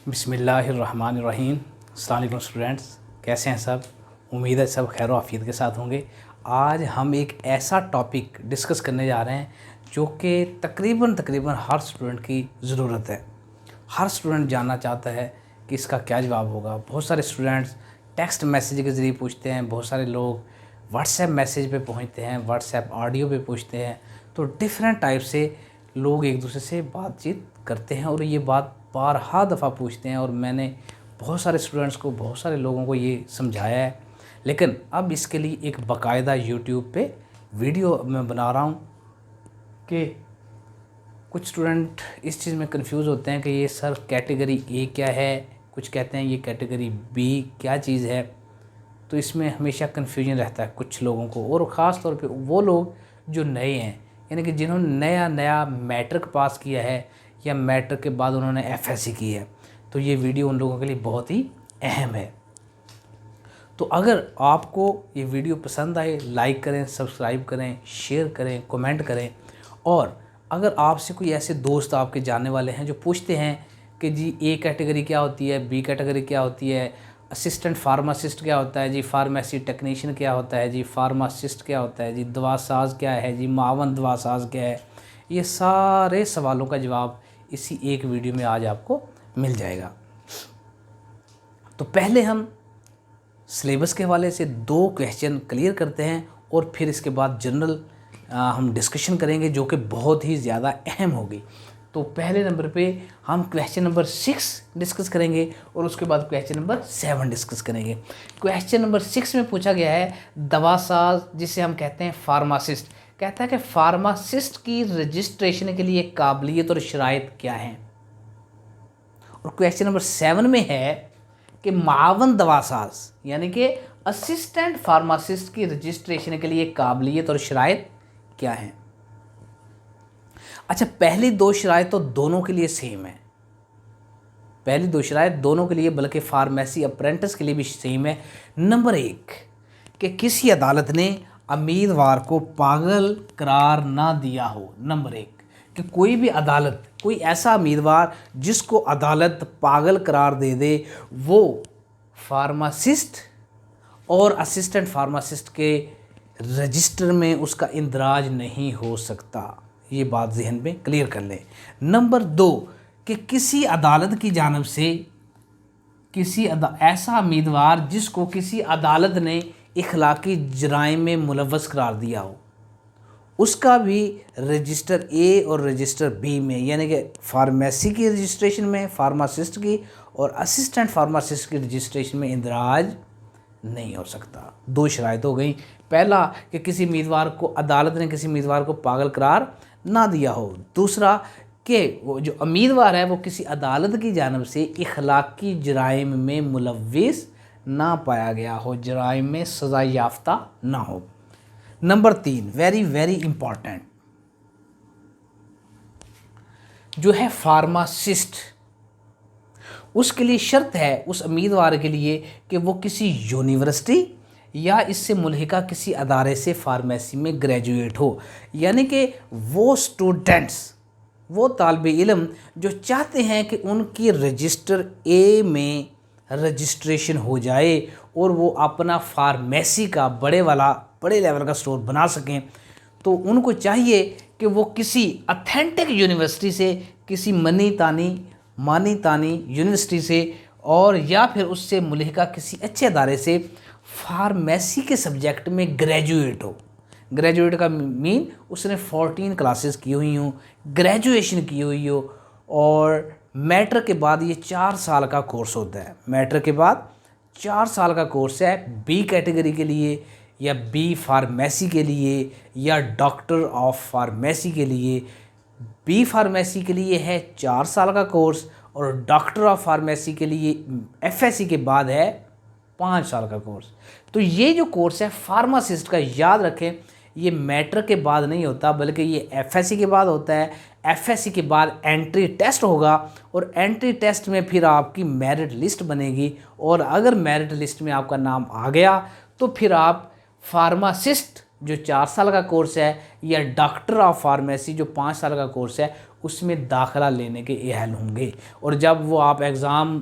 बिस्मिल्लाहिर्रहमानिर्रहीम। अस्सलाम वालेकुम स्टूडेंट्स, कैसे हैं सब। उम्मीद है सब खैर आफियत के साथ होंगे। आज हम एक ऐसा टॉपिक डिस्कस करने जा रहे हैं जो कि तकरीबन हर स्टूडेंट की ज़रूरत है। हर स्टूडेंट जानना चाहता है कि इसका क्या जवाब होगा। बहुत सारे स्टूडेंट्स टेक्स्ट मैसेज के ज़रिए पूछते हैं, बहुत सारे लोग व्हाट्सएप मैसेज पे पहुंचते हैं, व्हाट्सएप ऑडियो पे पूछते हैं। तो डिफरेंट टाइप से लोग एक दूसरे से बातचीत करते हैं और ये बात बारहा दफ़ा पूछते हैं और मैंने बहुत सारे स्टूडेंट्स को, बहुत सारे लोगों को ये समझाया है। लेकिन अब इसके लिए एक बाकायदा यूट्यूब पे वीडियो मैं बना रहा हूँ कि कुछ स्टूडेंट इस चीज़ में कंफ्यूज होते हैं कि ये सर कैटेगरी ए क्या है, कुछ कहते हैं ये कैटेगरी बी क्या चीज़ है। तो इसमें हमेशा कन्फ्यूजन रहता है कुछ लोगों को, और ख़ास तौर पे वो लोग जो नए हैं, यानी कि जिन्होंने नया मैट्रिक पास किया है या मैट्रिक के बाद उन्होंने एफएससी की है। तो ये वीडियो उन लोगों के लिए बहुत ही अहम है। तो अगर आपको ये वीडियो पसंद आए, लाइक करें, सब्सक्राइब करें, शेयर करें, कमेंट करें। और अगर आपसे कोई ऐसे दोस्त आपके जानने वाले हैं जो पूछते हैं कि जी ए कैटेगरी क्या होती है, बी कैटेगरी क्या होती है, असिस्टेंट फार्मासिस्ट क्या होता है जी, फार्मेसी टेक्नीशियन क्या होता है जी, फार्मासिस्ट क्या होता है जी, दवासाज क्या है जी, मावन दवासाज क्या है, ये सारे सवालों का जवाब इसी एक वीडियो में आज आपको मिल जाएगा। तो पहले हम सिलेबस के हवाले से 2 क्वेश्चन क्लियर करते हैं और फिर इसके बाद जनरल हम डिस्कशन करेंगे जो कि बहुत ही ज़्यादा अहम होगी। तो पहले नंबर पे हम क्वेश्चन नंबर 6 डिस्कस करेंगे और उसके बाद क्वेश्चन नंबर 7 डिस्कस करेंगे। क्वेश्चन नंबर 6 में पूछा गया है दवासाज, जिसे हम कहते हैं फार्मासिस्ट, कहता है कि फार्मासिस्ट की रजिस्ट्रेशन के लिए काबिलियत और शराइत क्या हैं। और क्वेश्चन नंबर 7 में है कि मावन दवासाज यानी कि असिस्टेंट फार्मासिस्ट की रजिस्ट्रेशन के लिए काबिलियत और शराइत क्या हैं। अच्छा, पहली 2 शराइत तो दोनों के लिए सेम है, पहली 2 शराइत दोनों के लिए, बल्कि फार्मेसी अप्रेंटिस के लिए भी सेम है। नंबर 1 कि किसी अदालत ने उम्मीदवार को पागल करार ना दिया हो। नंबर 1 कि कोई भी अदालत, कोई ऐसा उम्मीदवार जिसको अदालत पागल करार दे दे, वो फार्मासिस्ट और असिस्टेंट फार्मासिस्ट के रजिस्टर में उसका इंदराज नहीं हो सकता। ये बात जहन में क्लियर कर लें। नंबर 2 कि किसी अदालत की जानिब से ऐसा उम्मीदवार जिसको किसी अदालत ने इखलाकी जराइम में मुलव्वस करार दिया हो, उसका भी रजिस्टर ए और रजिस्टर बी में, यानी कि फार्मेसी की रजिस्ट्रेशन में फार्मासिस्ट की और असिस्टेंट फार्मासिस्ट की रजिस्ट्रेशन में इंदराज नहीं हो सकता। 2 शराइत हो गई। पहला कि किसी उम्मीदवार को, अदालत ने किसी उम्मीदवार को पागल करार ना दिया हो। दूसरा कि वो जो उम्मीदवार है वो किसी अदालत की जानिब से इखलाकी जराइम में मुलव्विस ना पाया गया हो, जराइम में सज़ा याफ्ता ना हो। नंबर 3 वेरी इम्पॉर्टेंट जो है फार्मासिस्ट, उसके लिए शर्त है उस उम्मीदवार के लिए कि वो किसी यूनिवर्सिटी या इससे मुल्हिका किसी अदारे से फार्मेसी में ग्रेजुएट हो। यानी कि वो स्टूडेंट्स, वो तालिब इल्म जो चाहते हैं कि उनकी रजिस्टर ए में रजिस्ट्रेशन हो जाए और वो अपना फार्मेसी का बड़े लेवल का स्टोर बना सकें, तो उनको चाहिए कि वो किसी अथेंटिक यूनिवर्सिटी से, किसी मानी तानी यूनिवर्सिटी से, और या फिर उससे मुल्हिका किसी अच्छे अदारे से फार्मेसी के सब्जेक्ट में ग्रेजुएट हो। ग्रेजुएट का मीन उसने 14 क्लासेस की हुई हो, ग्रेजुएशन की हुई हो, और मैट्रिक के बाद ये 4 साल का कोर्स होता है। मैट्रिक के बाद 4 साल का कोर्स है बी कैटेगरी के लिए या बी फार्मेसी के लिए या डॉक्टर ऑफ फार्मेसी के लिए। बी फार्मेसी के लिए है 4 साल का कोर्स और डॉक्टर ऑफ फार्मेसी के लिए एफएससी के बाद है 5 साल का कोर्स। तो ये जो कोर्स है फार्मासिस्ट का, याद रखें, ये मैट्रिक के बाद नहीं होता बल्कि ये एफएससी के बाद होता है। एफएससी के बाद एंट्री टेस्ट होगा और एंट्री टेस्ट में फिर आपकी मेरिट लिस्ट बनेगी, और अगर मेरिट लिस्ट में आपका नाम आ गया तो फिर आप फार्मासिस्ट जो 4 साल का कोर्स है, या डॉक्टर ऑफ फार्मेसी जो 5 साल का कोर्स है, उसमें दाखिला लेने के अहल होंगे। और जब वो आप एग्ज़ाम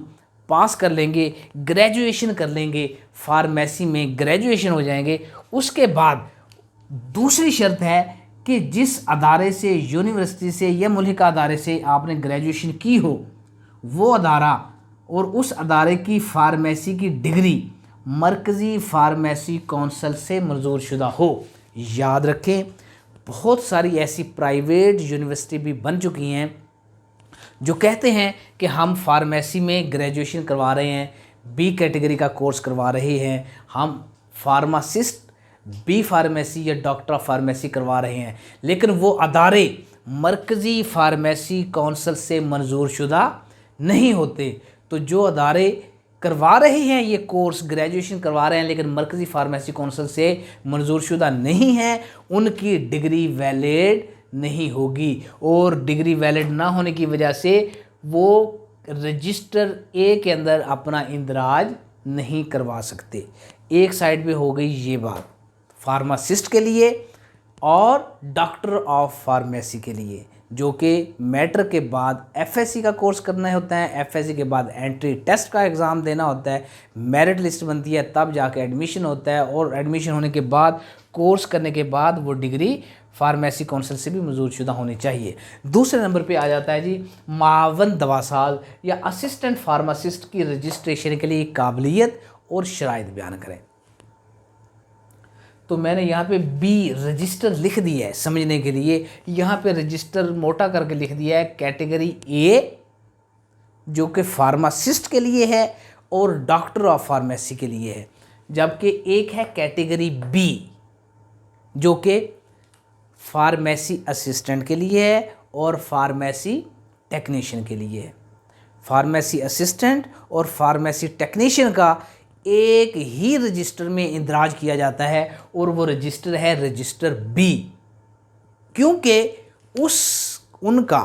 पास कर लेंगे, ग्रेजुएशन कर लेंगे, फार्मेसी में ग्रेजुएशन हो जाएंगे, उसके बाद दूसरी शर्त है कि जिस अदारे से, यूनिवर्सिटी से या मुल्क अदारे से आपने ग्रेजुएशन की हो, वो अदारा और उस अदारे की फार्मेसी की डिग्री मरकज़ी फार्मेसी कौंसल से मंजूर शुदा हो। याद रखें, बहुत सारी ऐसी प्राइवेट यूनिवर्सिटी भी बन चुकी हैं जो कहते हैं कि हम फार्मेसी में ग्रेजुएशन करवा रहे हैं, बी कैटेगरी का कोर्स करवा रहे हैं, हम फार्मासिस्ट बी फार्मेसी या डॉक्टर ऑफ फार्मेसी करवा रहे हैं, लेकिन वो अदारे मरकज़ी फार्मेसी कौंसल से मंजूर शुदा नहीं होते। तो जो अदारे करवा रहे हैं ये कोर्स, ग्रेजुएशन करवा रहे हैं, लेकिन मरकज़ी फार्मेसी कौंसल से मंजूर शुदा नहीं है, उनकी डिग्री वैलिड नहीं होगी। और डिग्री वैलिड ना होने की वजह से वो रजिस्टर ए के अंदर अपना इंदराज नहीं करवा सकते। एक साइड पे हो गई ये बात फार्मासिस्ट के लिए और डॉक्टर ऑफ फार्मेसी के लिए, जो कि मैट्रिक के बाद एफएससी का कोर्स करना होता है, एफएससी के बाद एंट्री टेस्ट का एग्ज़ाम देना होता है, मेरिट लिस्ट बनती है, तब जाके एडमिशन होता है, और एडमिशन होने के बाद कोर्स करने के बाद वो डिग्री फार्मेसी कौंसिल से भी मंजूर शुदा होनी चाहिए। दूसरे नंबर पे आ जाता है जी मावन दवासाल या असिस्टेंट फार्मासिस्ट की रजिस्ट्रेशन के लिए काबिलियत और शराइत बयान करें। तो मैंने यहाँ पे बी रजिस्टर लिख दिया है समझने के लिए, यहाँ पे रजिस्टर मोटा करके लिख दिया है कैटेगरी ए जो कि फार्मासिस्ट के लिए है और डॉक्टर ऑफ फार्मेसी के लिए है, जबकि एक है कैटेगरी बी जो कि फार्मेसी असिस्टेंट के लिए है और फार्मेसी टेक्नीशियन के लिए है। फार्मेसी असिस्टेंट और फार्मेसी टेक्नीशियन का एक ही रजिस्टर में इंदराज किया जाता है और वो रजिस्टर है रजिस्टर बी, क्योंकि उनका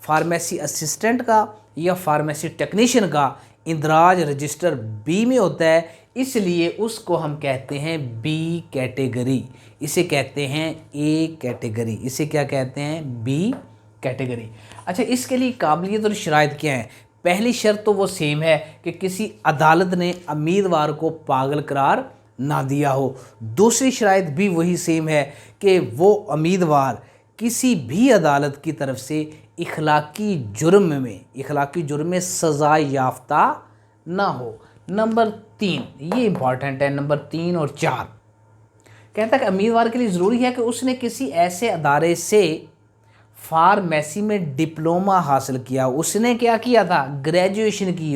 फार्मेसी असिस्टेंट का या फार्मेसी टेक्नीशियन का इंदराज रजिस्टर बी में होता है, इसलिए उसको हम कहते हैं बी कैटेगरी, इसे कहते हैं ए कैटेगरी, इसे क्या कहते हैं बी कैटेगरी। अच्छा, इसके लिए काबिलियत और शराइत क्या है? पहली शर्त तो वो सेम है कि किसी अदालत ने उम्मीदवार को पागल करार ना दिया हो। दूसरी शराइत भी वही सेम है कि वो उम्मीदवार किसी भी अदालत की तरफ से इखलाकी जुर्म में सज़ा याफ्ता ना हो। नंबर 3 ये इम्पॉर्टेंट है, नंबर 3 और 4 कहता है कि उम्मीदवार के लिए ज़रूरी है कि उसने किसी ऐसे अदारे से फार्मेसी में डिप्लोमा हासिल किया हो। उसने क्या किया था? ग्रेजुएशन की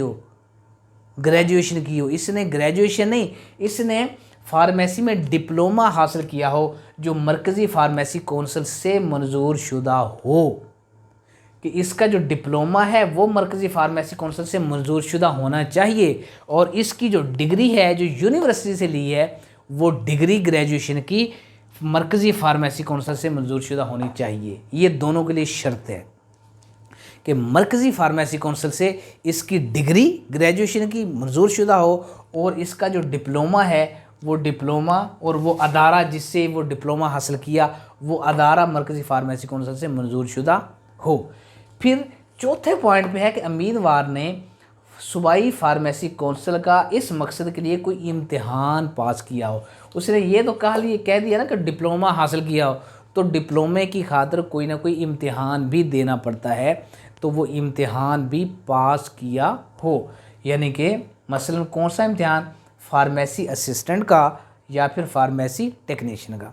हो। इसने ग्रेजुएशन नहीं, इसने फार्मेसी में डिप्लोमा हासिल किया हो जो मरकज़ी फार्मेसी कौंसिल से मंजूर शुदा हो, कि इसका जो डिप्लोमा है वो मरकज़ी फार्मेसी कौंसिल से मंजूर शुदा होना चाहिए, और इसकी जो डिग्री है जो यूनिवर्सिटी से ली है वो डिग्री ग्रेजुएशन की मरकज़ी फार्मेसी कौंसिल से मंजूर शुदा होनी चाहिए। ये दोनों के लिए शर्त है कि मरकज़ी फार्मेसी कौंसिल से इसकी डिग्री ग्रेजुएशन की मंजूर शुदा हो और इसका जो डिप्लोमा है वो डिप्लोमा और वो अदारा जिससे वो डिप्लोमा हासिल किया वो अदारा मरकज़ी फार्मेसी कौंसिल से मंजूर शुदा हो। फिर चौथे पॉइंट पे है कि उम्मीदवार ने सूबाई फार्मेसी कौंसिल का इस मकसद के लिए कोई इम्तिहान पास किया हो। उसने ये तो कह दिया ना कि डिप्लोमा हासिल किया हो, तो डिप्लोमे की खातिर कोई ना कोई इम्तिहान भी देना पड़ता है, तो वो इम्तिहान भी पास किया हो। यानी कि मसलन कौन सा इम्तिहान? फार्मेसी असिस्टेंट का या फिर फार्मेसी टेक्नीशियन का।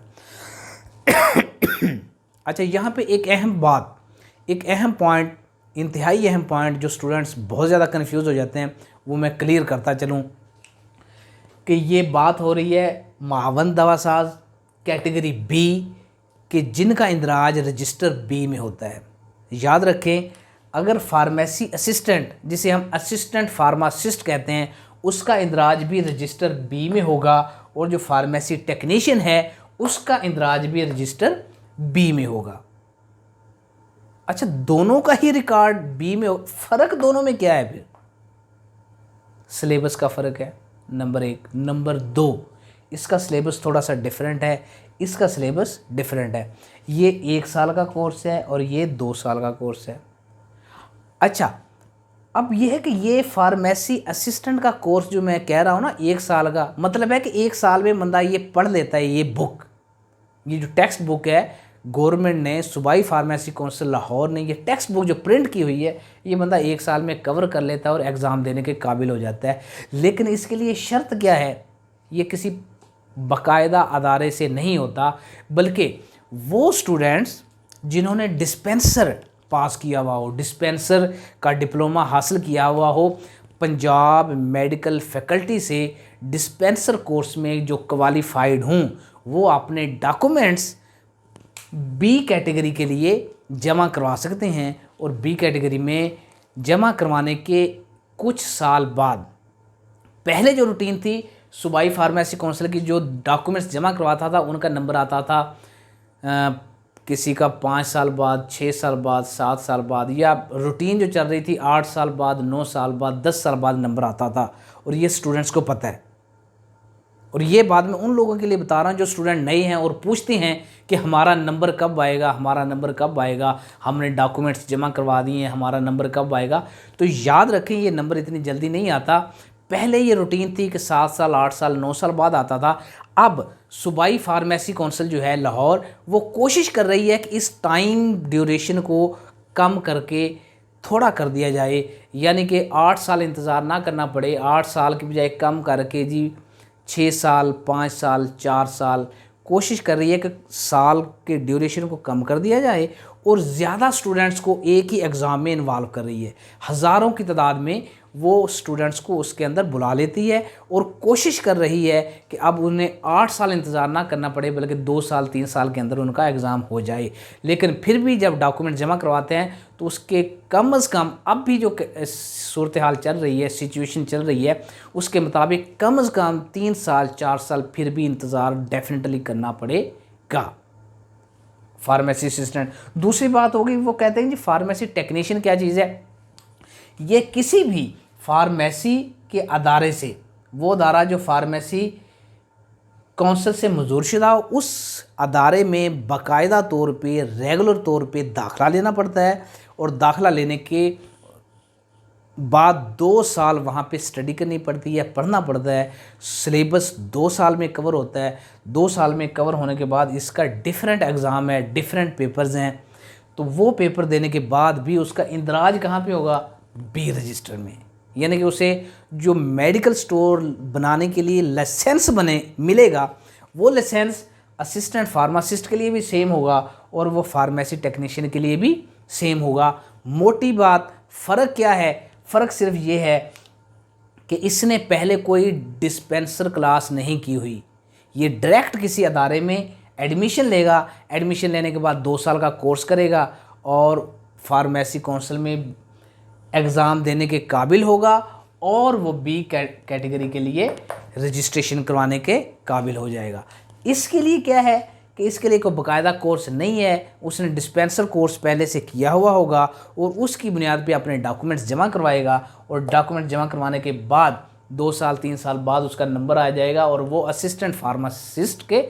अच्छा, यहाँ पे एक अहम पॉइंट, इंतहाई अहम पॉइंट जो स्टूडेंट्स बहुत ज़्यादा कंफ्यूज हो जाते हैं वो मैं क्लियर करता चलूँ कि ये बात हो रही है मावन दवासाज कैटेगरी बी के जिनका इंदराज रजिस्टर बी में होता है। याद रखें, अगर फार्मेसी असिस्टेंट जिसे हम असिस्टेंट फार्मासिस्ट कहते हैं उसका इंदराज भी रजिस्टर बी में होगा, और जो फार्मेसी टेक्नीशियन है उसका इंदराज भी रजिस्टर बी में होगा। अच्छा, दोनों का ही रिकॉर्ड बी में हो। फ़र्क दोनों में क्या है? फिर सिलेबस का फ़र्क है, नंबर 1। नंबर 2, इसका सिलेबस थोड़ा सा डिफरेंट है, इसका सिलेबस डिफरेंट है। ये 1 साल का कोर्स है और ये 2 साल का कोर्स है। अच्छा, अब ये है कि ये फार्मेसी असिस्टेंट का कोर्स जो मैं कह रहा हूँ ना 1 साल का, मतलब है कि 1 साल में बंदा ये पढ़ लेता है। ये बुक, ये जो टेक्स्ट बुक है गवर्नमेंट ने, सूबाई फार्मेसी काउंसिल लाहौर ने ये टेक्स्ट बुक जो प्रिंट की हुई है, ये बंदा 1 साल में कवर कर लेता है और एग्ज़ाम देने के काबिल हो जाता है। लेकिन इसके लिए शर्त क्या है, ये किसी बाकायदा अदारे से नहीं होता, बल्कि वो स्टूडेंट्स जिन्होंने डिस्पेंसर पास किया हुआ हो, डिस्पेंसर का डिप्लोमा हासिल किया हुआ हो, पंजाब मेडिकल फैकल्टी से डिस्पेंसर कोर्स में जो क्वालिफाइड हों, वो अपने डॉक्यूमेंट्स बी कैटेगरी के लिए जमा करवा सकते हैं। और बी कैटेगरी में जमा करवाने के कुछ साल बाद, पहले जो रूटीन थी सूबाई फार्मेसी काउंसिल की, जो डॉक्यूमेंट्स जमा करवाता था उनका नंबर आता था किसी का 5 साल बाद, 6 साल बाद, 7 साल बाद, या रूटीन जो चल रही थी 8 साल बाद, 9 साल बाद, 10 साल बाद नंबर आता था। और ये स्टूडेंट्स को पता है। और ये बाद में उन लोगों के लिए बता रहा हूँ जो स्टूडेंट नए हैं और पूछते हैं कि हमारा नंबर कब आएगा, हमारा नंबर कब आएगा, हमने डॉक्यूमेंट्स जमा करवा दिए हैं, हमारा नंबर कब आएगा। तो याद रखें, ये नंबर इतनी जल्दी नहीं आता। पहले ये रूटीन थी कि 7 साल, 8 साल, 9 साल बाद आता था। अब सूबाई फार्मेसी काउंसिल जो है लाहौर, वो कोशिश कर रही है कि इस टाइम ड्यूरेशन को कम करके थोड़ा कर दिया जाए, यानी कि 8 साल इंतज़ार ना करना पड़े, 8 साल की बजाय कम करके जी 6 साल, 5 साल, 4 साल, कोशिश कर रही है कि साल के ड्यूरेशन को कम कर दिया जाए और ज़्यादा स्टूडेंट्स को एक ही एग्ज़ाम में इन्वॉल्व कर रही है। हज़ारों की तादाद में वो स्टूडेंट्स को उसके अंदर बुला लेती है और कोशिश कर रही है कि अब उन्हें 8 साल इंतज़ार ना करना पड़े, बल्कि 2 साल, 3 साल के अंदर उनका एग्ज़ाम हो जाए। लेकिन फिर भी जब डॉक्यूमेंट जमा करवाते हैं तो उसके कम अज़ कम, अब भी जो सूरत हाल चल रही है, सिचुएशन चल रही है, उसके मुताबिक कम अज़ कम 3 साल, 4 साल फिर भी इंतज़ार डेफिनेटली करना पड़ेगा फार्मेसी असिस्टेंट। दूसरी बात होगी, वो कहते हैं जी फार्मेसी टेक्नीशियन क्या चीज़ है। ये किसी भी फार्मेसी के अदारे से, वो अदारा जो फार्मेसी काउंसिल से मंजूरशुदा हो, उस अदारे में बाकायदा तौर पे, रेगुलर तौर पे दाखिला लेना पड़ता है। और दाखिला लेने के बाद 2 साल वहाँ पे स्टडी करनी पड़ती है, पढ़ना पड़ता है। सिलेबस 2 साल में कवर होता है। 2 साल में कवर होने के बाद इसका डिफरेंट एग्ज़ाम है, डिफरेंट पेपर्स हैं। तो वो पेपर देने के बाद भी उसका इंदराज कहाँ पे होगा, बी रजिस्टर में। यानी कि उसे जो मेडिकल स्टोर बनाने के लिए लाइसेंस बने मिलेगा, वो लाइसेंस असिस्टेंट फार्मासिस्ट के लिए भी सेम होगा और वो फार्मेसी टेक्नीशियन के लिए भी सेम होगा। मोटी बात, फ़र्क क्या है, फ़र्क सिर्फ ये है कि इसने पहले कोई डिस्पेंसर क्लास नहीं की हुई। ये डायरेक्ट किसी अदारे में एडमिशन लेगा, एडमिशन लेने के बाद 2 साल का कोर्स करेगा और फार्मेसी काउंसिल में एग्ज़ाम देने के काबिल होगा और वो बी कैटेगरी के लिए रजिस्ट्रेशन करवाने के काबिल हो जाएगा। इसके लिए क्या है कि इसके लिए कोई बाकायदा कोर्स नहीं है, उसने डिस्पेंसर कोर्स पहले से किया हुआ होगा और उसकी बुनियाद पे अपने डॉक्यूमेंट्स जमा करवाएगा और डॉक्यूमेंट जमा करवाने के बाद 2 साल, 3 साल बाद उसका नंबर आ जाएगा और वो असिस्टेंट फार्मासिस्ट के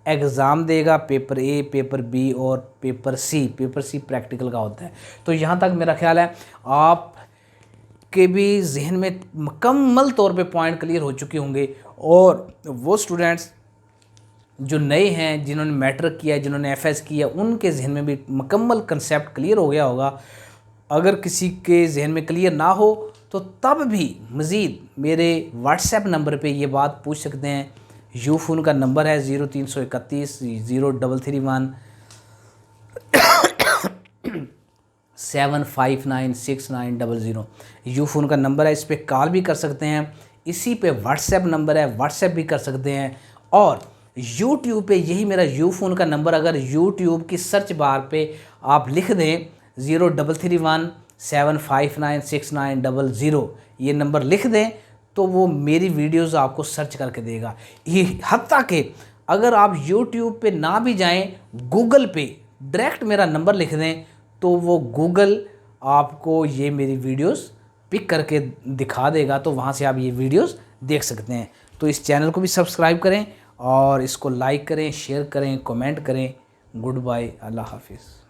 एग्ज़ाम देगा, पेपर ए, पेपर बी और paper C. Paper C practical का होता है। तो यहाँ तक मेरा ख्याल है आप के भी जहन में मुकम्मल तौर पे पॉइंट क्लियर हो चुके होंगे। और वो स्टूडेंट्स जो नए हैं, जिन्होंने मैट्रिक किया, जिन्होंने एफएस किया, उनके जहन में भी मुकम्मल कंसेप्ट क्लियर हो गया होगा। अगर किसी के जहन में क्लियर ना हो तो तब भी मज़ीद मेरे व्हाट्सएप नंबर पे ये बात पूछ सकते हैं। यूफोन का नंबर है 0331 0331 7596900। यूफोन का नंबर है, इस पर कॉल भी कर सकते हैं। इसी पे व्हाट्सएप नंबर है, व्हाट्सएप भी कर सकते हैं। और यूट्यूब पे यही मेरा यूफोन का नंबर, अगर यूट्यूब की सर्च बार पे आप लिख दें 0331 7596900, ये नंबर लिख दें तो वो मेरी वीडियोस आपको सर्च करके देगा। ये हत्ता कि अगर आप यूट्यूब पे ना भी जाएं, गूगल पे डायरेक्ट मेरा नंबर लिख दें तो वो गूगल आपको ये मेरी वीडियोस पिक करके दिखा देगा, तो वहाँ से आप ये वीडियोस देख सकते हैं। तो इस चैनल को भी सब्सक्राइब करें और इसको लाइक करें, शेयर करें, कमेंट करें। गुड बाय, अल्लाह हाफिज़।